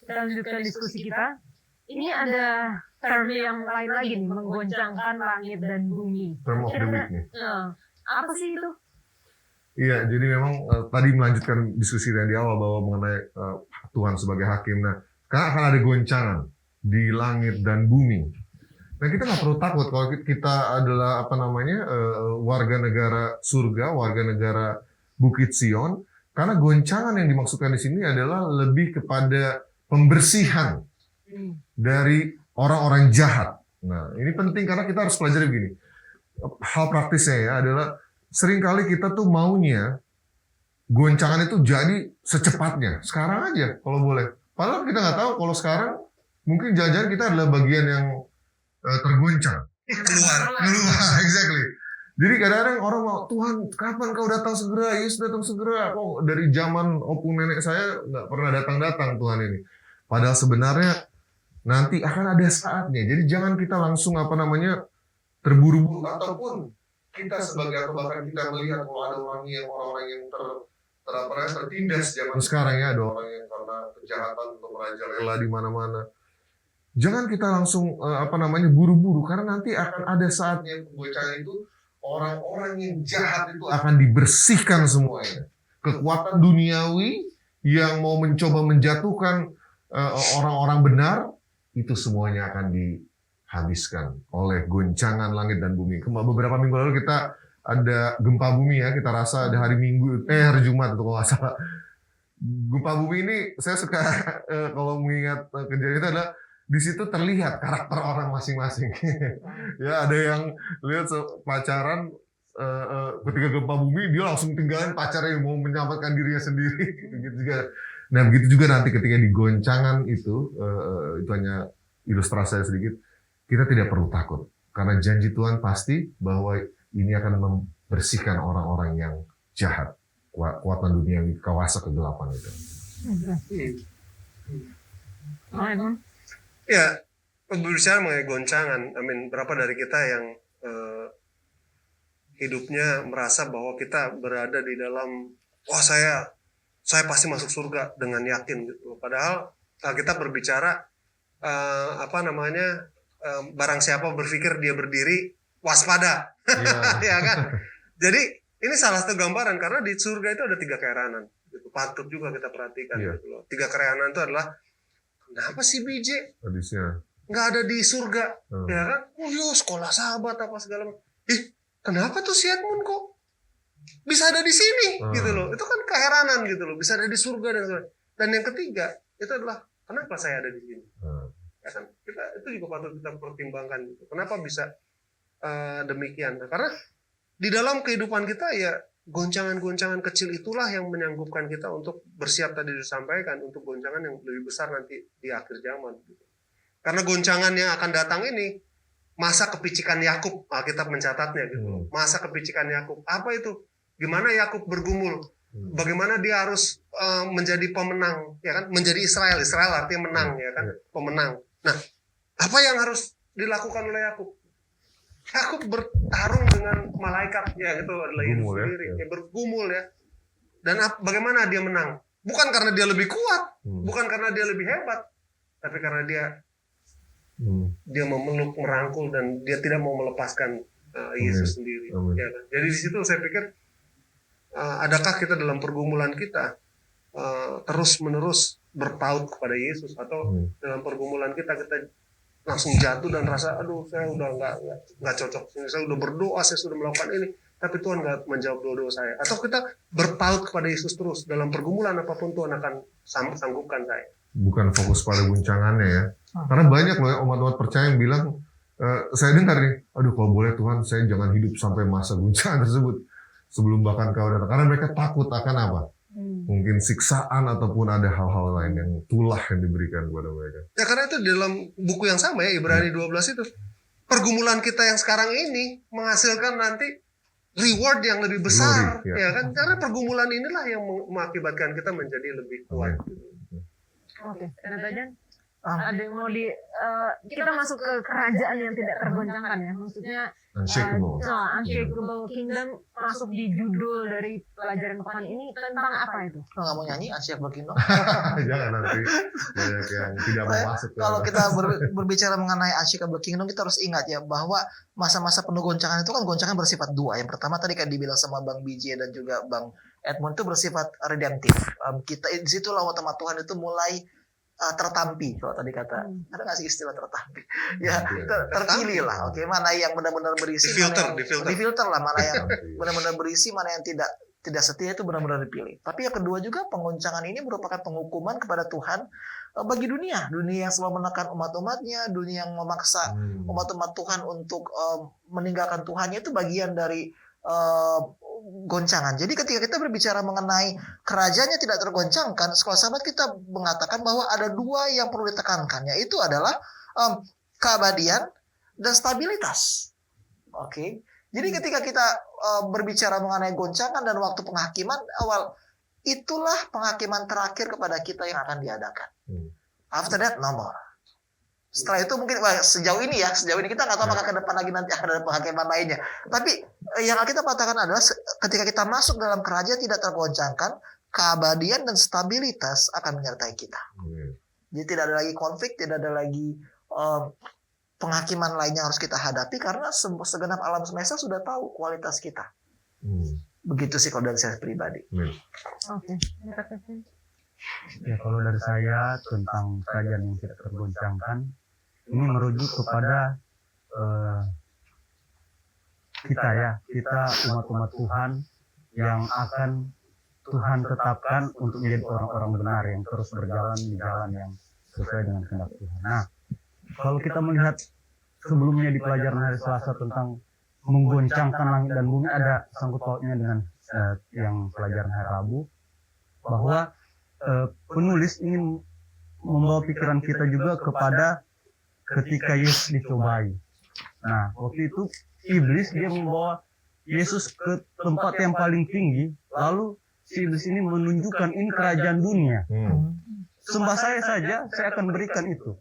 Speaker 3: Kita lanjutkan diskusi kita. Ini ada term yang lain lagi nih, menggoncangkan langit dan bumi.
Speaker 2: Term of the week nih.
Speaker 3: Apa sih itu?
Speaker 2: Iya, jadi memang tadi melanjutkan diskusi yang di awal bahwa mengenai Tuhan sebagai hakim. Nah, karena akan ada goncangan di langit dan bumi. Nah, kita nggak perlu takut kalau kita adalah warga negara surga, warga negara Bukit Sion. Karena goncangan yang dimaksudkan di sini adalah lebih kepada pembersihan dari orang-orang jahat. Nah, ini penting karena kita harus pelajari begini. Hal praktisnya ya adalah seringkali kita tuh maunya goncangan itu jadi secepatnya. Sekarang aja kalau boleh. Padahal kita nggak tahu kalau sekarang mungkin jangan-jangan kita adalah bagian yang tergoncang.
Speaker 5: Keluar.
Speaker 2: Exactly. Jadi kadang-kadang orang mau, Tuhan kapan kau datang segera, Yesus datang segera. Kok dari zaman opung nenek saya nggak pernah datang-datang Tuhan ini. Padahal sebenarnya nanti akan ada saatnya. Jadi jangan kita langsung terburu-buru ataupun kita sebagai atau bahkan kita melihat kalau ada orang-orang yang tertindas zaman sekarang ya, ada orang yang karena kejahatan untuk merajalela di mana-mana. Jangan kita langsung buru-buru karena nanti akan ada saatnya pembocaan itu orang-orang yang jahat itu akan dibersihkan semuanya. Kekuatan duniawi yang mau mencoba menjatuhkan orang-orang benar itu semuanya akan dihabiskan oleh goncangan langit dan bumi. Beberapa minggu lalu kita ada gempa bumi ya, kita rasa ada hari Jumat itu kalau nggak salah. Gempa bumi ini saya suka kalau mengingat kejadian itu adalah di situ terlihat karakter orang masing-masing. Ya ada yang lihat pacaran ketika gempa bumi dia langsung tinggalin pacarnya yang mau menyelamatkan dirinya sendiri. Begitu juga. Nah begitu juga nanti ketika digoncangan itu hanya ilustrasi sedikit. Kita tidak perlu takut karena janji Tuhan pasti bahwa ini akan membersihkan orang-orang yang jahat, kekuatan duniawi, kuasa kegelapan itu.
Speaker 5: Ya, berbicara mengenai goncangan, berapa dari kita yang hidupnya merasa bahwa kita berada di dalam, wah saya pasti masuk surga dengan yakin gitu. Padahal kita berbicara barang siapa berpikir dia berdiri, waspada, ya kan? Jadi ini salah satu gambaran karena di surga itu ada 3 keheranan. Itu patut juga kita perhatikan. Gitu loh. 3 keheranan itu adalah kenapa sih BJ nggak ada di surga, ya kan? Oh yo sekolah sahabat apa segala macam. Kenapa tuh si Edmund kok bisa ada di sini, gitu loh? Itu kan keheranan gitu loh, bisa ada di surga dan sebagainya. Dan yang ketiga itu adalah kenapa saya ada di sini? Ya kan? Itu juga patut kita pertimbangkan. Gitu. Kenapa bisa demikian? Karena di dalam kehidupan kita ya goncangan-goncangan kecil itulah yang menyanggupkan kita untuk bersiap tadi disampaikan untuk goncangan yang lebih besar nanti di akhir zaman. Karena goncangan yang akan datang ini masa kepicikan Yakub, Alkitab mencatatnya gitu. Masa kepicikan Yakub. Apa itu? Gimana Yakub bergumul? Bagaimana dia harus menjadi pemenang, ya kan? Menjadi Israel. Israel artinya menang, ya kan? Pemenang. Nah, apa yang harus dilakukan oleh Yakub? Yakub bertarung dengan malaikat, ya itu adalah Yesus sendiri, ya bergumul ya. Dan bagaimana dia menang? Bukan karena dia lebih kuat, bukan karena dia lebih hebat, tapi karena dia memeluk, merangkul dan dia tidak mau melepaskan Yesus sendiri. Ya kan? Jadi di situ saya pikir, adakah kita dalam pergumulan kita terus-menerus berpaut kepada Yesus atau dalam pergumulan kita langsung jatuh dan rasa aduh saya udah nggak cocok, saya udah berdoa, saya sudah melakukan ini tapi Tuhan nggak menjawab doa saya, atau kita berpaut kepada Yesus terus dalam pergumulan apapun Tuhan akan sanggupkan saya.
Speaker 2: Bukan fokus pada guncangannya ya, karena banyak loh ya umat-umat percaya yang bilang saya dengar nih, aduh kalau boleh Tuhan saya jangan hidup sampai masa guncangan tersebut sebelum bahkan kau datang, karena mereka takut akan apa? Mungkin siksaan ataupun ada hal-hal lain yang tulah yang diberikan kepada mereka.
Speaker 5: Ya karena itu dalam buku yang sama ya, Ibrani 12 itu. Pergumulan kita yang sekarang ini menghasilkan nanti reward yang lebih besar. Glory, ya kan? Karena pergumulan inilah yang mengakibatkan kita menjadi lebih kuat.
Speaker 3: Oke, Jan, ada yang mau kita masuk ke kerajaan yang tidak tergoncangkan ya, maksudnya Unshakable Kingdom masuk di judul dari pelajaran pekan ini tentang apa itu?
Speaker 4: Kalau nggak mau nyanyi Unshakable Kingdom?
Speaker 2: Jangan nanti banyak yang tidak mau masuk.
Speaker 4: Kalau kita berbicara mengenai Unshakable Kingdom, kita harus ingat ya bahwa masa-masa penuh goncangan itu kan goncangan bersifat dua. Yang pertama tadi kan dibilang sama Bang BJ dan juga Bang Edmund itu bersifat redemptif. Kita di situ lawan teman Tuhan itu mulai tertampi, kalau tadi kata ada nggak sih istilah tertampi ya, terpilih lah, oke, mana yang benar-benar berisi, di filter lah, mana yang benar-benar berisi, mana yang tidak tidak setia itu benar-benar dipilih. Tapi yang kedua juga penggoncangan ini merupakan penghukuman kepada Tuhan bagi dunia yang selalu menekan umat-umatnya, dunia yang memaksa umat-umat Tuhan untuk meninggalkan Tuhannya, itu bagian dari goncangan. Jadi ketika kita berbicara mengenai kerajaannya tidak tergoncangkan, sekolah sahabat kita mengatakan bahwa ada dua yang perlu ditekankan, yaitu adalah keabadian dan stabilitas. Oke. Jadi ketika kita berbicara mengenai goncangan dan waktu penghakiman awal, itulah penghakiman terakhir kepada kita yang akan diadakan. After that, no more. Setelah itu mungkin sejauh ini kita nggak tahu apakah ke depan lagi nanti akan ada penghakiman lainnya. Tapi yang kita katakan adalah ketika kita masuk dalam kerajaan tidak tergoncangkan, keabadian dan stabilitas akan menyertai kita. Jadi tidak ada lagi konflik, tidak ada lagi penghakiman lainnya harus kita hadapi karena segenap alam semesta sudah tahu kualitas kita. Begitu sih kalau dari saya pribadi.
Speaker 3: Oke.
Speaker 1: Ya, kalau dari saya tentang kerajaan yang tidak tergoncangkan, ini merujuk kepada kita umat-umat Tuhan yang akan Tuhan tetapkan untuk menjadi orang-orang benar yang terus berjalan di jalan yang sesuai dengan kehendak Tuhan. Nah, kalau kita melihat sebelumnya di pelajaran hari Selasa tentang menggoncangkan langit dan bumi, ada sangkut pautnya dengan yang pelajaran hari Rabu, bahwa penulis ingin membawa pikiran kita juga kepada ketika Yesus dicobai. Nah, waktu itu iblis dia membawa Yesus ke tempat yang paling tinggi, lalu si iblis ini menunjukkan ini kerajaan dunia. Sembah saya saja, saya akan berikan itu.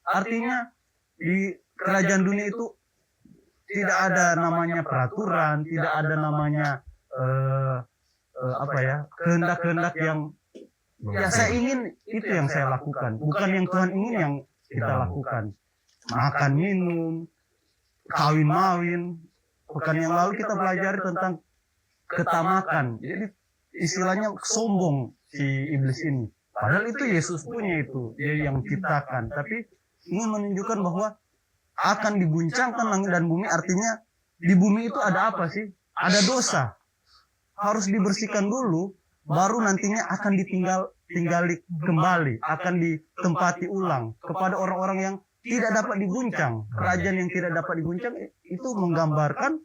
Speaker 1: Artinya di kerajaan dunia itu tidak ada namanya peraturan, tidak ada namanya kehendak-kehendak yang saya ingin itu yang saya lakukan, bukan yang Tuhan ingin yang kita lakukan. Makan, minum, kawin-mawin. Pekan yang lalu kita pelajari tentang ketamakan. Jadi istilahnya sombong si iblis ini. Padahal itu Yesus punya itu, dia yang ciptakan. Tapi ingin menunjukkan bahwa akan diguncangkan langit dan bumi, artinya di bumi itu ada apa sih? Ada dosa. Harus dibersihkan dulu, baru nantinya akan tinggali kembali, akan ditempati ulang kepada orang-orang yang tidak dapat diguncang. Kerajaan yang tidak dapat diguncang itu menggambarkan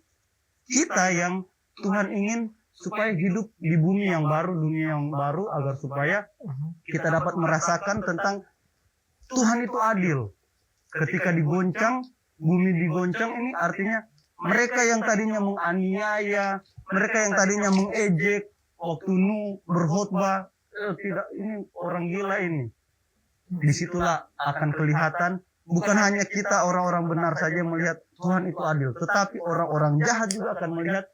Speaker 1: kita yang Tuhan ingin supaya hidup di bumi yang baru, dunia yang baru, agar supaya kita dapat merasakan tentang Tuhan itu adil. Ketika digoncang, bumi digoncang, ini artinya mereka yang tadinya menganiaya, mereka yang tadinya mengejek, waktu Nuh berkhotbah, tidak, ini orang gila ini. Disitulah akan kelihatan, bukan hanya kita orang-orang benar saja melihat Tuhan itu adil, tetapi orang-orang jahat juga akan melihat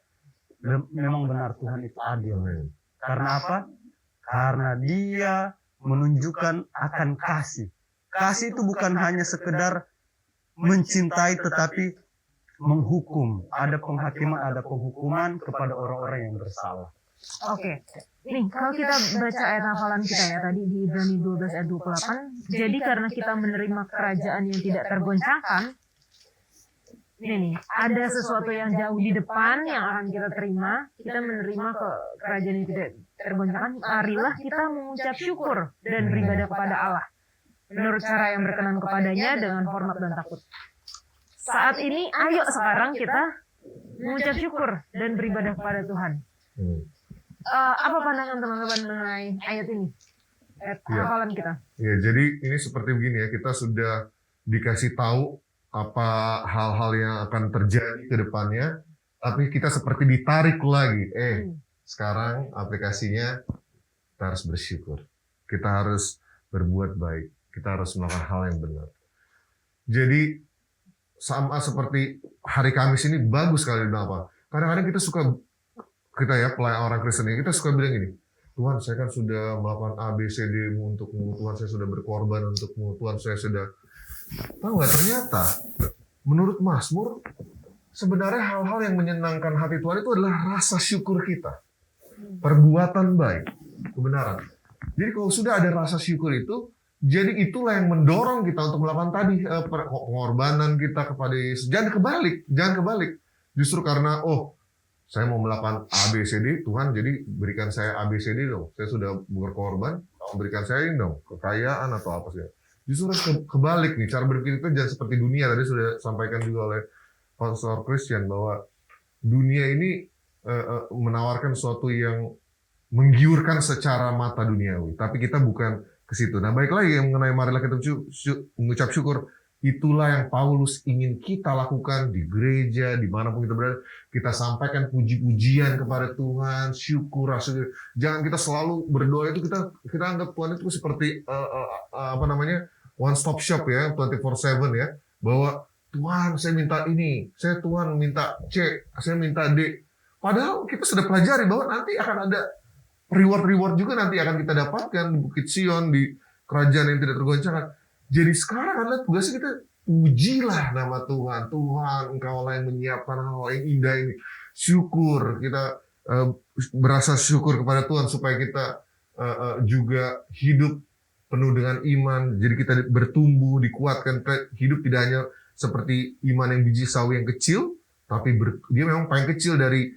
Speaker 1: memang benar Tuhan itu adil. Karena apa? Karena dia menunjukkan akan kasih. Kasih itu bukan hanya sekedar mencintai, tetapi menghukum. Ada penghakiman, ada penghukuman kepada orang-orang yang bersalah.
Speaker 3: Oke. Nih, kalau kita baca ayat hafalan kita ya tadi di Ibrani 12 ayat 28, jadi karena kita menerima kerajaan yang tidak tergoncangkan, ini nih, ada sesuatu yang jauh di depan yang akan kita terima, kita menerima kerajaan yang tidak tergoncangkan, marilah kita mengucap syukur dan beribadah kepada Allah menurut cara yang berkenan kepadanya dengan hormat dan takut. Saat ini, ayo sekarang kita mengucap syukur dan beribadah kepada Tuhan. Apa pandangan teman-teman mengenai ayat ini? Ayat hafalan kita.
Speaker 2: Ya, jadi ini seperti begini ya, kita sudah dikasih tahu apa hal-hal yang akan terjadi ke depannya, tapi kita seperti ditarik lagi. Sekarang aplikasinya kita harus bersyukur. Kita harus berbuat baik. Kita harus melakukan hal yang benar. Jadi sama seperti hari Kamis ini bagus sekali apa. Kadang-kadang kita ya orang Kristen ini, kita suka bilang gini, Tuhan saya kan sudah melakukan A, B, C, D untukmu, Tuhan saya sudah berkorban untukmu, Tuhan saya sudah... Tahu nggak, ternyata menurut Mazmur, sebenarnya hal-hal yang menyenangkan hati Tuhan itu adalah rasa syukur kita. Perbuatan baik, kebenaran. Jadi kalau sudah ada rasa syukur itu, jadi itulah yang mendorong kita untuk melakukan tadi pengorbanan kita kepada Yesus. Jangan kebalik. Justru karena, saya mau melakukan A, B, C, D, Tuhan jadi berikan saya A, B, C, D dong. Saya sudah berkorban, berikan saya ini dong, kekayaan atau apa sih. Justru harus kebalik nih, cara berpikir kita jangan seperti dunia. Tadi sudah sampaikan juga oleh Pastor Christian bahwa dunia ini menawarkan sesuatu yang menggiurkan secara mata duniawi, tapi kita bukan ke situ. Nah, baik lagi yang mengenai marilah kita mengucap syukur, itulah yang Paulus ingin kita lakukan di gereja, dimanapun kita berada. Kita sampaikan puji-pujian kepada Tuhan, syukur, rasa. Jangan kita selalu berdoa itu kita anggap Tuhan itu seperti one stop shop ya, 24/7 ya, bahwa Tuhan saya minta ini, Tuhan minta C, saya minta D. Padahal kita sudah pelajari bahwa nanti akan ada reward juga nanti akan kita dapatkan di Bukit Sion, di kerajaan yang tidak tergoncangkan. Jadi sekarang adalah tugasnya kita pujilah nama Tuhan. Tuhan, Engkau lah yang menyiapkan hal yang indah ini. Syukur, kita berasa syukur kepada Tuhan supaya kita juga hidup penuh dengan iman. Jadi kita bertumbuh, dikuatkan. Hidup tidak hanya seperti iman yang biji sawi yang kecil, tapi dia memang paling kecil dari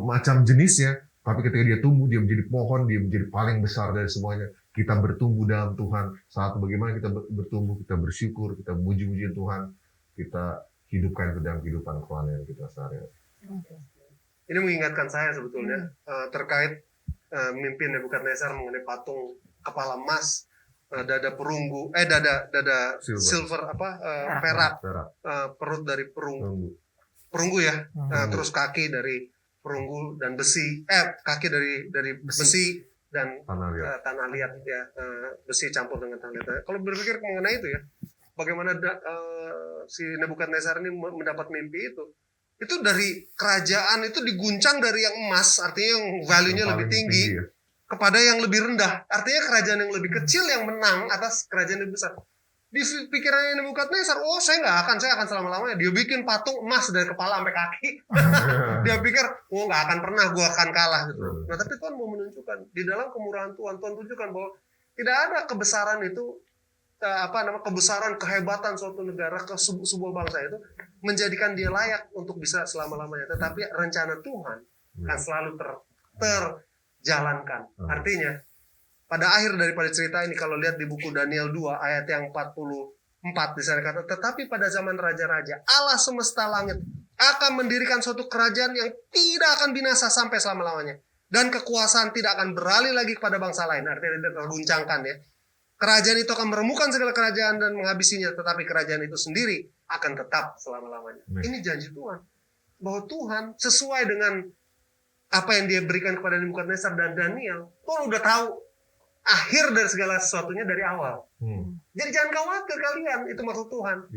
Speaker 2: macam jenisnya. Tapi ketika dia tumbuh, dia menjadi pohon, dia menjadi paling besar dari semuanya. Kita bertumbuh dalam Tuhan. Saat bagaimana kita bertumbuh, kita bersyukur, kita memuji-muji Tuhan, kita hidupkan ke dalam kehidupan kerohanian kita sehari-hari.
Speaker 5: Ini mengingatkan saya sebetulnya terkait mimpi Nebukadnezar mengenai patung kepala emas, dada perunggu, dada silver perak, perut dari perunggu ya, terus kaki dari perunggu dan besi, kaki dari besi dan tanah liat ya, besi campur dengan tanah liat. Kalau berpikir mengenai itu ya, bagaimana si Nebukadnezar ini mendapat mimpi itu dari kerajaan itu diguncang dari yang emas, artinya yang value-nya lebih tinggi ya, kepada yang lebih rendah, artinya kerajaan yang lebih kecil yang menang atas kerajaan yang lebih besar. Di pikirannya Nebukadnezar, saya akan selama-lamanya. Dia bikin patung emas dari kepala sampai kaki. Dia pikir, nggak akan pernah, gue akan kalah gitu. Nah, tapi Tuhan mau menunjukkan di dalam kemurahan Tuhan tunjukkan bahwa tidak ada kebesaran itu, kebesaran, kehebatan suatu negara ke sebuah bangsa itu menjadikan dia layak untuk bisa selama-lamanya. Tetapi rencana Tuhan akan selalu terjalankan. Artinya, pada akhir daripada cerita ini, kalau lihat di buku Daniel 2 ayat yang 44 di sana kata, tetapi pada zaman raja-raja Allah semesta langit akan mendirikan suatu kerajaan yang tidak akan binasa sampai selama-lamanya, dan kekuasaan tidak akan beralih lagi kepada bangsa lain. Artinya tidak terguncangkan ya. Kerajaan itu akan meremukkan segala kerajaan dan menghabisinya, tetapi kerajaan itu sendiri akan tetap selama-lamanya. Ini janji Tuhan, bahwa Tuhan sesuai dengan apa yang dia berikan kepada Nebukadnezar dan Daniel. Tuhan udah tahu akhir dari segala sesuatunya dari awal. Jadi jangan khawatir kalian, itu maksud Tuhan.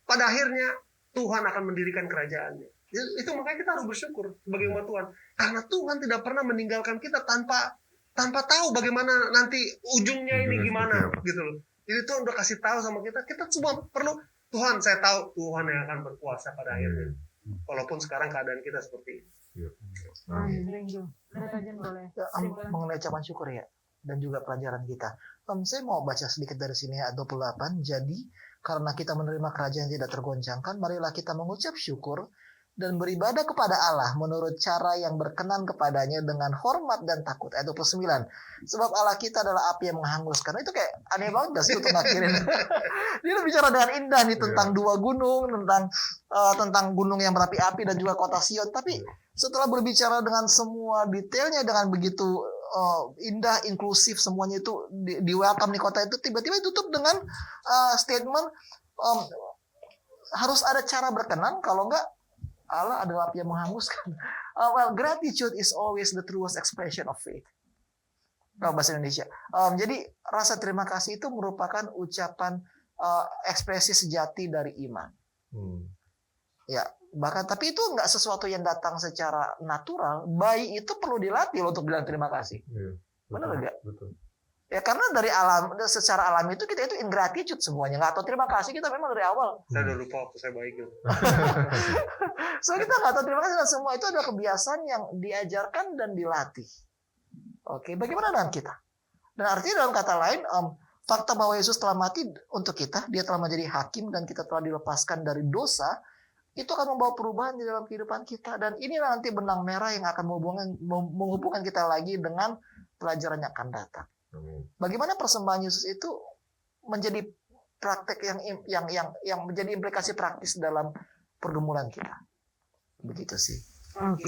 Speaker 5: Pada akhirnya Tuhan akan mendirikan kerajaannya. Itu makanya kita harus bersyukur sebagai umat Tuhan, karena Tuhan tidak pernah meninggalkan kita tanpa tahu bagaimana nanti ujungnya ini gimana gitu loh. Jadi Tuhan udah kasih tahu sama kita semua perlu. Tuhan, saya tahu Tuhan yang akan berkuasa pada akhirnya. Walaupun sekarang keadaan kita seperti ini.
Speaker 4: Mengenai ucapan syukur ya, dan juga pelajaran kita. Saya mau baca sedikit dari sini ayat 28. Jadi, karena kita menerima kerajaan yang tidak tergoncangkan, marilah kita mengucap syukur dan beribadah kepada Allah menurut cara yang berkenan kepadanya dengan hormat dan takut. Ayat 29. Sebab Allah kita adalah api yang menghanguskan. Itu kayak aneh banget gak sih untuk ngakhirin. Dia bicara dengan indah nih tentang dua gunung, tentang gunung yang berapi-api dan juga kota Sion. Tapi setelah berbicara dengan semua detailnya dengan begitu indah, inklusif, semuanya itu di welcome di kota itu, tiba-tiba ditutup dengan statement harus ada cara berkenan, kalau enggak Allah adalah api yang menghanguskan. Gratitude is always the truest expression of faith. Bahasa Indonesia. Jadi rasa terima kasih itu merupakan ucapan ekspresi sejati dari iman. Ya, bahkan tapi itu enggak sesuatu yang datang secara natural. Bayi itu perlu dilatih loh untuk bilang terima kasih. Benar enggak?
Speaker 2: Betul.
Speaker 4: Ya karena dari secara alami itu kita itu ingratitude semuanya, nggak tahu terima kasih kita memang dari awal.
Speaker 5: Saya udah lupa waktu saya baik gitu.
Speaker 4: So kita nggak tahu terima kasih, dan semua itu adalah kebiasaan yang diajarkan dan dilatih. Oke, bagaimana dengan kita? Dan artinya dalam kata lain, fakta bahwa Yesus telah mati untuk kita, dia telah menjadi hakim dan kita telah dilepaskan dari dosa, itu akan membawa perubahan di dalam kehidupan kita. Dan inilah nanti benang merah yang akan menghubungkan kita lagi dengan pelajaran yang akan datang.
Speaker 2: Amin.
Speaker 4: Bagaimana persembahan Yesus itu menjadi praktek yang menjadi implikasi praktis dalam pergumulan kita. Begitu sih.
Speaker 3: Oke,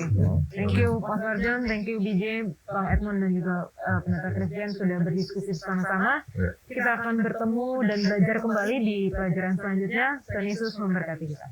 Speaker 3: thank you Pak Farjan, thank you BJ, Bang Edmond dan juga pendeta Christian sudah berdiskusi bersama-sama.
Speaker 2: Ya.
Speaker 3: Kita akan bertemu dan belajar kembali di pelajaran selanjutnya. Tuhan Yesus memberkati kita.